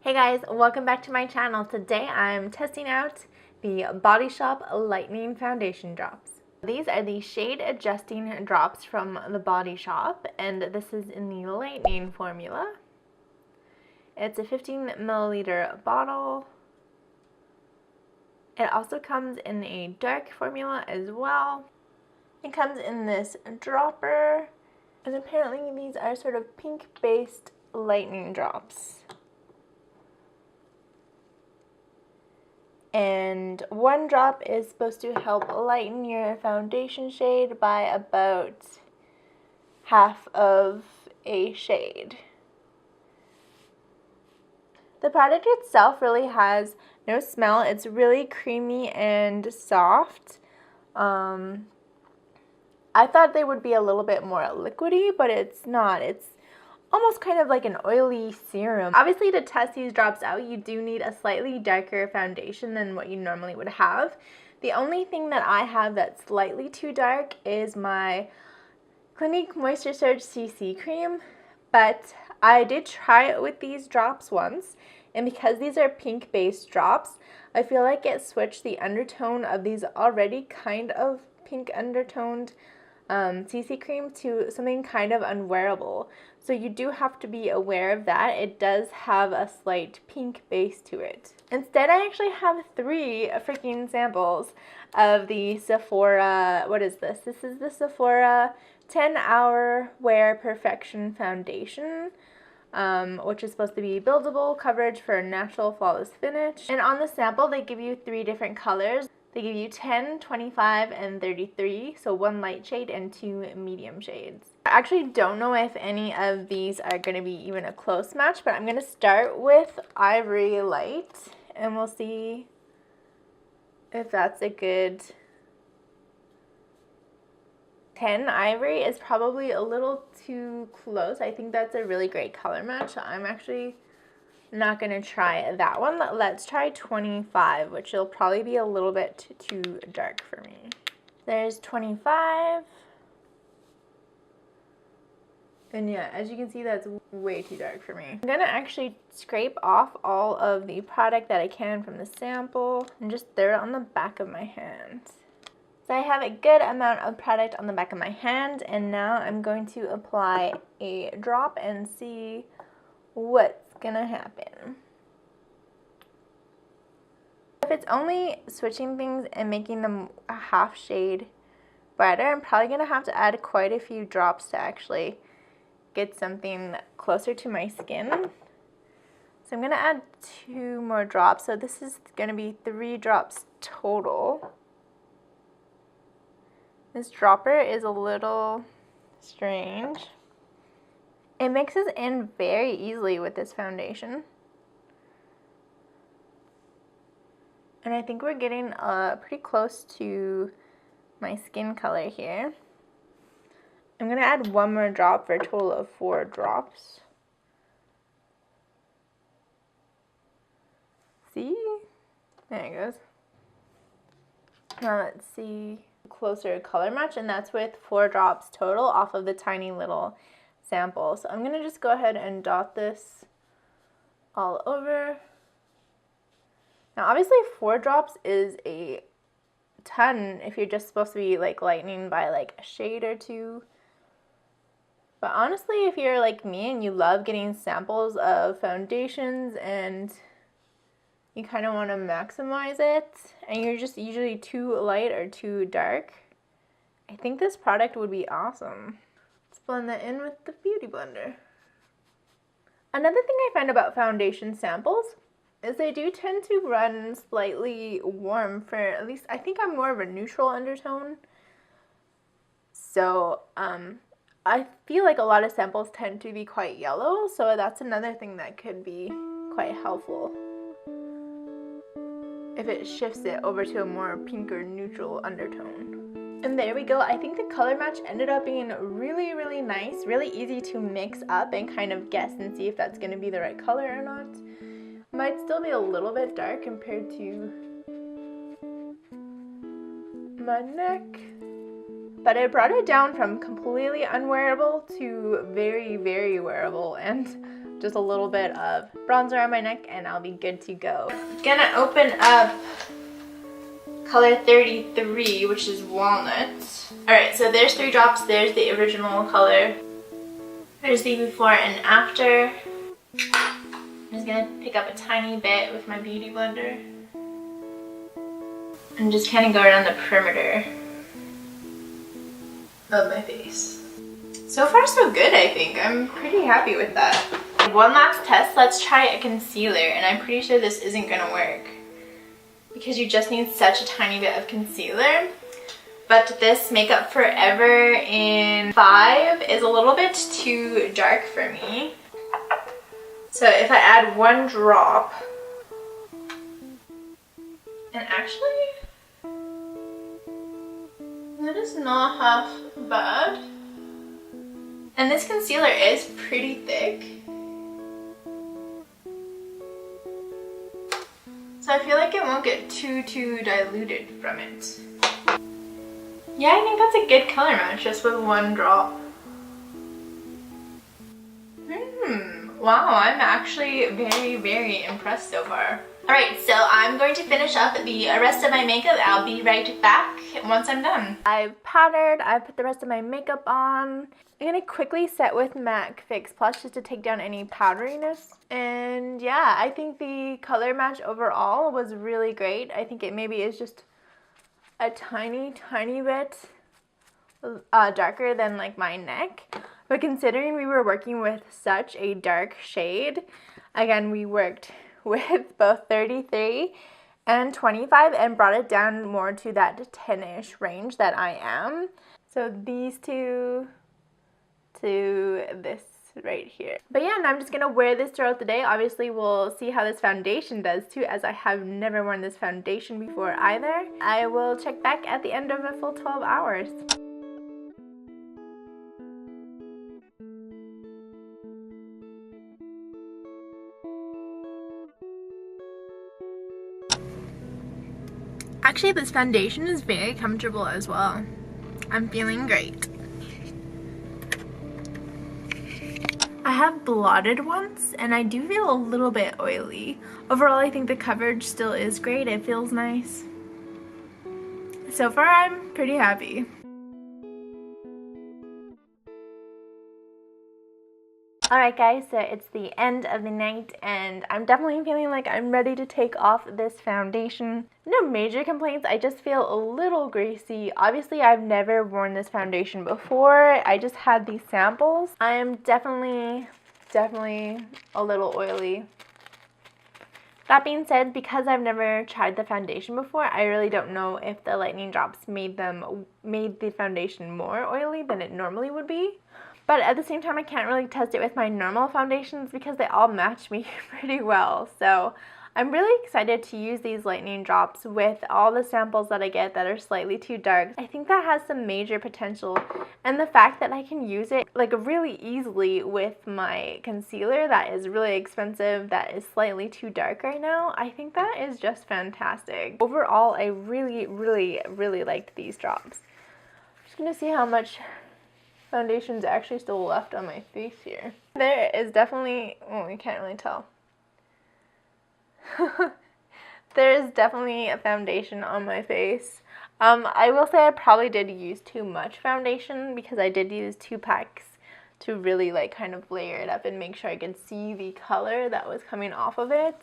Hey guys, welcome back to my channel. Today I'm testing out the Body Shop Lightning Foundation Drops. These are the shade adjusting drops from the Body Shop, and this is in the Lightning formula. It's a 15 milliliter bottle. It also comes in a dark formula as well. It comes in this dropper, and apparently these are sort of pink based lightning drops. And one drop is supposed to help lighten your foundation shade by about half of a shade. The product itself really has no smell. It's really creamy and soft. I thought they would be a little bit more liquidy, but it's not. It's almost kind of like an oily serum. Obviously, to test these drops out, you do need a slightly darker foundation than what you normally would have. The only thing that I have that's slightly too dark is my Clinique Moisture Surge CC cream, but I did try it with these drops once, and because these are pink based drops, I feel like it switched the undertone of these already kind of pink undertoned CC cream to something kind of unwearable. So you do have to be aware of that. It does have a slight pink base to it. Instead, I actually have 3 freaking samples of the Sephora, what is this? This is the Sephora 10-Hour Wear Perfection Foundation, which is supposed to be buildable coverage for a natural flawless finish. And on the sample, they give you 3 different colors. They give you 10, 25, and 33, so 1 light shade and 2 medium shades. I actually don't know if any of these are going to be even a close match, but I'm going to start with Ivory Light, and we'll see if that's a good 10. Ivory is probably a little too close. I think that's a really great color match. I'm actually not going to try that one. Let's try 25, which will probably be a little bit too dark for me. There's 25. And yeah, as you can see, that's way too dark for me. I'm going to actually scrape off all of the product that I can from the sample and just throw it on the back of my hand. So I have a good amount of product on the back of my hand, and now I'm going to apply a drop and see what's gonna happen. If it's only switching things and making them a half shade brighter, I'm probably gonna have to add quite a few drops to actually get something closer to my skin. So I'm gonna add 2 more drops. So this is gonna be 3 drops total. This dropper is a little strange. It mixes in very easily with this foundation. And I think we're getting pretty close to my skin color here. I'm going to add 1 more drop for a total of 4 drops. See? There it goes. Now let's see closer color match, and that's with 4 drops total off of the tiny little sample. So I'm going to just go ahead and dot this all over. Now obviously 4 drops is a ton if you're just supposed to be like lightening by like a shade or 2. But honestly, if you're like me and you love getting samples of foundations and you kind of want to maximize it and you're just usually too light or too dark, I think this product would be awesome. Blend that in with the Beauty Blender. Another thing I find about foundation samples is they do tend to run slightly warm for, at least I think I'm more of a neutral undertone. So I feel like a lot of samples tend to be quite yellow, so that's another thing that could be quite helpful if it shifts it over to a more pink or neutral undertone. And there we go. I think the color match ended up being really, really nice, really easy to mix up and kind of guess and see if that's going to be the right color or not. Might still be a little bit dark compared to my neck, but I brought it down from completely unwearable to very, very wearable, and just a little bit of bronzer on my neck and I'll be good to go. I'm gonna open up color 33, which is walnut. Alright, so there's 3 drops. There's the original color. There's the before and after. I'm just gonna pick up a tiny bit with my beauty blender and just kind of go around the perimeter of my face. So far so good, I think. I'm pretty happy with that. One last test, let's try a concealer, and I'm pretty sure this isn't gonna work because you just need such a tiny bit of concealer. But this Makeup Forever in 5 is a little bit too dark for me. So if I add 1 drop, and actually, that is not half bad. And this concealer is pretty thick. So I feel like it won't get too diluted from it. Yeah, I think that's a good color match just with 1 drop. Wow, I'm actually very impressed so far. Alright, so I'm going to finish up the rest of my makeup. I'll be right back once I'm done. I've powdered, I put the rest of my makeup on. I'm going to quickly set with MAC Fix Plus just to take down any powderiness. And yeah, I think the color match overall was really great. I think it maybe is just a tiny bit darker than like my neck. But considering we were working with such a dark shade, again, we worked with both 33 and 25 and brought it down more to that 10-ish range that I am. So these two to this right here. But yeah, and I'm just gonna wear this throughout the day. Obviously, we'll see how this foundation does too, as I have never worn this foundation before either. I will check back at the end of a full 12 hours. Actually, this foundation is very comfortable as well. I'm feeling great. I have blotted once and I do feel a little bit oily. Overall, I think the coverage still is great. It feels nice. So far, I'm pretty happy. Alright guys, so it's the end of the night and I'm definitely feeling like I'm ready to take off this foundation. No major complaints, I just feel a little greasy. Obviously, I've never worn this foundation before. I just had these samples. I am definitely a little oily. That being said, because I've never tried the foundation before, I really don't know if the lightning drops made the foundation more oily than it normally would be. But at the same time, I can't really test it with my normal foundations because they all match me pretty well. So I'm really excited to use these lightning drops with all the samples that I get that are slightly too dark. I think that has some major potential. And the fact that I can use it like really easily with my concealer that is really expensive, that is slightly too dark right now, I think that is just fantastic. Overall, I really liked these drops. I'm just gonna see how much foundation's actually still left on my face here. There is definitely, oh, you can't really tell. There is definitely a foundation on my face. I will say I probably did use too much foundation because I did use 2 packs to really like kind of layer it up and make sure I could see the color that was coming off of it.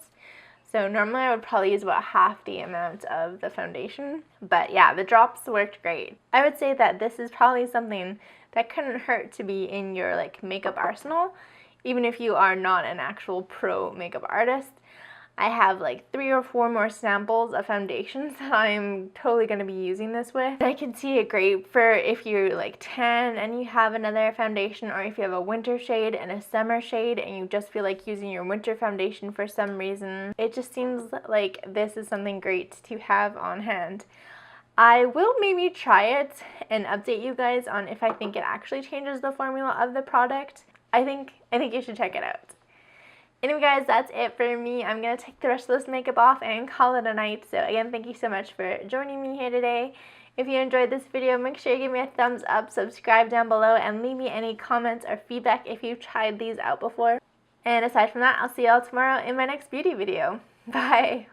So normally I would probably use about half the amount of the foundation. But yeah, the drops worked great. I would say that this is probably something that couldn't hurt to be in your like makeup arsenal, even if you are not an actual pro makeup artist. I have like 3 or 4 more samples of foundations that I'm totally going to be using this with. I can see it great for if you're like tan and you have another foundation, or if you have a winter shade and a summer shade and you just feel like using your winter foundation for some reason. It just seems like this is something great to have on hand. I will maybe try it and update you guys on if I think it actually changes the formula of the product. I think you should check it out. Anyway guys, that's it for me. I'm going to take the rest of this makeup off and call it a night. So again, thank you so much for joining me here today. If you enjoyed this video, make sure you give me a thumbs up, subscribe down below, and leave me any comments or feedback if you've tried these out before. And aside from that, I'll see y'all tomorrow in my next beauty video. Bye!